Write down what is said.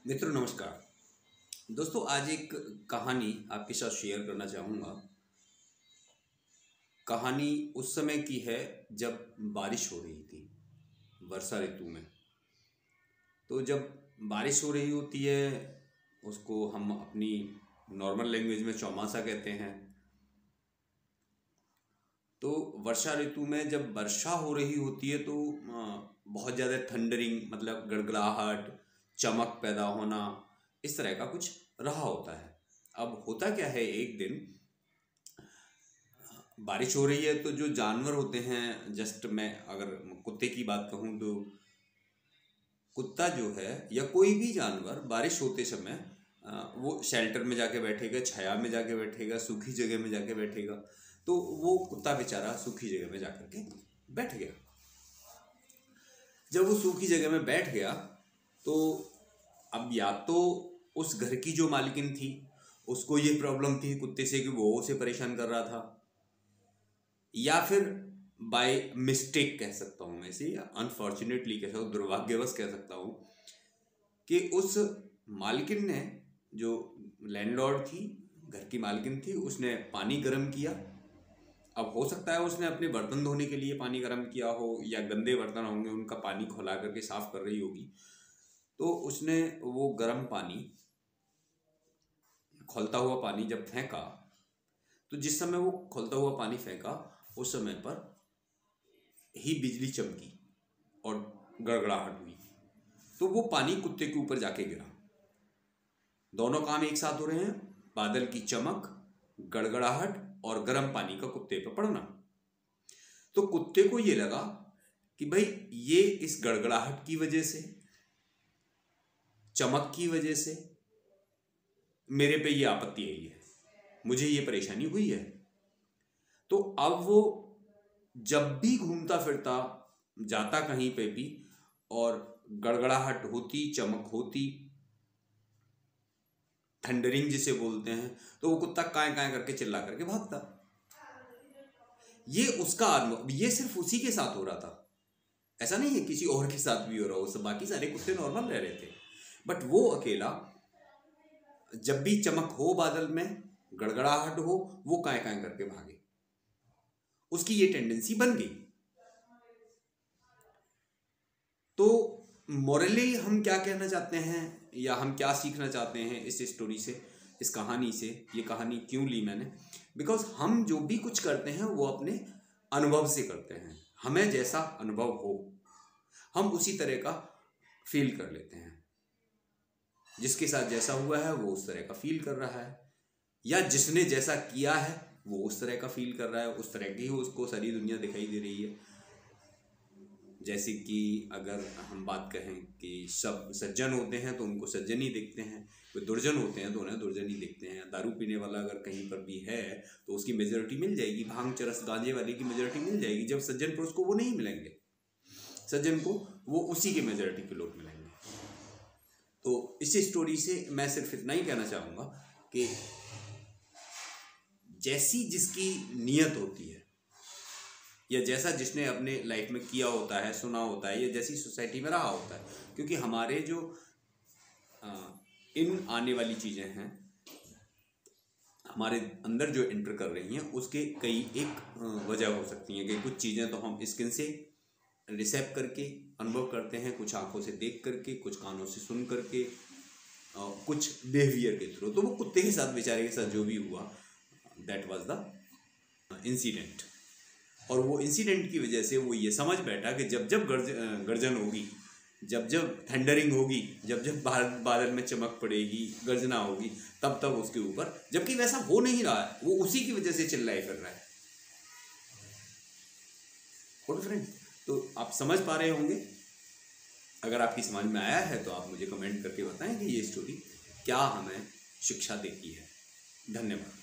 मित्रों नमस्कार। दोस्तों आज एक कहानी आपके साथ शेयर करना चाहूँगा। कहानी उस समय की है जब बारिश हो रही थी, वर्षा ऋतु में। तो जब बारिश हो रही होती है उसको हम अपनी नॉर्मल लैंग्वेज में चौमासा कहते हैं। तो वर्षा ऋतु में जब वर्षा हो रही होती है तो बहुत ज़्यादा थंडरिंग मतलब गड़गड़ाहट, चमक पैदा होना, इस तरह का कुछ रहा होता है। अब होता क्या है, एक दिन बारिश हो रही है तो जो जानवर होते हैं, जस्ट मैं अगर कुत्ते की बात कहूँ तो कुत्ता जो है या कोई भी जानवर बारिश होते समय वो शेल्टर में जाके बैठेगा, छाया में जाके बैठेगा, सूखी जगह में जाके बैठेगा। तो वो कुत्ता बेचारा सूखी जगह में जाकर के बैठ गया। जब वो सूखी जगह में बैठ गया तो अब या तो उस घर की जो मालकिन थी उसको ये प्रॉब्लम थी कुत्ते से कि वो उसे परेशान कर रहा था, या फिर बाय मिस्टेक कह सकता हूँ मैं इसे, या अनफॉर्चुनेटली कह सकता हूँ, दुर्भाग्यवश कह सकता हूँ कि उस मालकिन ने, जो लैंडलॉर्ड थी, घर की मालकिन थी, उसने पानी गर्म किया। अब हो सकता है उसने अपने बर्तन धोने के लिए पानी गर्म किया हो, या गंदे बर्तन होंगे उनका पानी खौला करके साफ कर रही होगी। तो उसने वो गर्म पानी, खौलता हुआ पानी जब फेंका, तो जिस समय वो खौलता हुआ पानी फेंका उस समय पर ही बिजली चमकी और गड़गड़ाहट हुई। तो वो पानी कुत्ते के ऊपर जाके गिरा। दोनों काम एक साथ हो रहे हैं, बादल की चमक, गड़गड़ाहट और गर्म पानी का कुत्ते पर पड़ना। तो कुत्ते को ये लगा कि भाई ये इस गड़गड़ाहट की वजह से, चमक की वजह से मेरे पे ये आपत्ति आई है, मुझे ये परेशानी हुई है। तो अब वो जब भी घूमता फिरता जाता कहीं पे भी और गड़गड़ाहट होती, चमक होती, थंडरिंग जिसे बोलते हैं, तो वो कुत्ता काए काए करके चिल्ला करके भागता। ये उसका अनुभव, ये सिर्फ उसी के साथ हो रहा था, ऐसा नहीं है किसी और के साथ भी हो रहा हो। सब बाकी सारे कुत्ते नॉर्मल रह रहे थे, बट वो अकेला जब भी चमक हो, बादल में गड़गड़ाहट हो, वो काए काए करके भागे। उसकी ये टेंडेंसी बन गई। तो मोरली हम क्या कहना चाहते हैं या हम क्या सीखना चाहते हैं इस स्टोरी से, इस कहानी से? ये कहानी क्यों ली मैंने? बिकॉज हम जो भी कुछ करते हैं वो अपने अनुभव से करते हैं। हमें जैसा अनुभव हो हम उसी तरह का फील कर लेते हैं। जिसके साथ जैसा हुआ है वो उस तरह का फील कर रहा है, या जिसने जैसा किया है वो उस तरह का फील कर रहा है, उस तरह की उसको सारी दुनिया दिखाई दे रही है। जैसे कि अगर हम बात कहें कि सब सज्जन होते हैं तो उनको सज्जन ही दिखते हैं, कोई दुर्जन होते हैं तो उन्हें दुर्जन ही दिखते हैं। दारू पीने वाला अगर कहीं पर भी है तो उसकी मेजोरिटी मिल जाएगी, भांग चरस गांजे वाले की मेजोरिटी मिल जाएगी। जब सज्जन पुरुष को वो नहीं मिलेंगे, सज्जन को वो उसी के मेजोरिटी के लोग मिलेंगे। तो इस स्टोरी से मैं सिर्फ इतना ही कहना चाहूँगा कि जैसी जिसकी नीयत होती है, या जैसा जिसने अपने लाइफ में किया होता है, सुना होता है, या जैसी सोसाइटी में रहा होता है, क्योंकि हमारे जो इन आने वाली चीज़ें हैं हमारे अंदर जो एंटर कर रही हैं उसके कई एक वजह हो सकती हैं कि कुछ चीज़ें तो हम स्किन से रिसेप्ट करके अनुभव करते हैं, कुछ आंखों से देख करके, कुछ कानों से सुन करके, कुछ बिहेवियर के थ्रू। तो वो कुत्ते के साथ, बेचारे के साथ जो भी हुआ, दैट वाज द इंसिडेंट। और वो इंसिडेंट की वजह से वो ये समझ बैठा कि जब जब गर्जन होगी, जब जब थंडरिंग होगी, जब जब बादल में चमक पड़ेगी, गर्जना होगी, तब तब उसके ऊपर, जबकि वैसा हो नहीं रहा है, वो उसी की वजह से चिल्लाए फिर रहा है। ओके फ्रेंड, तो आप समझ पा रहे होंगे। अगर आपकी समझ में आया है तो आप मुझे कमेंट करके बताएं कि ये स्टोरी क्या हमें शिक्षा देती है। धन्यवाद।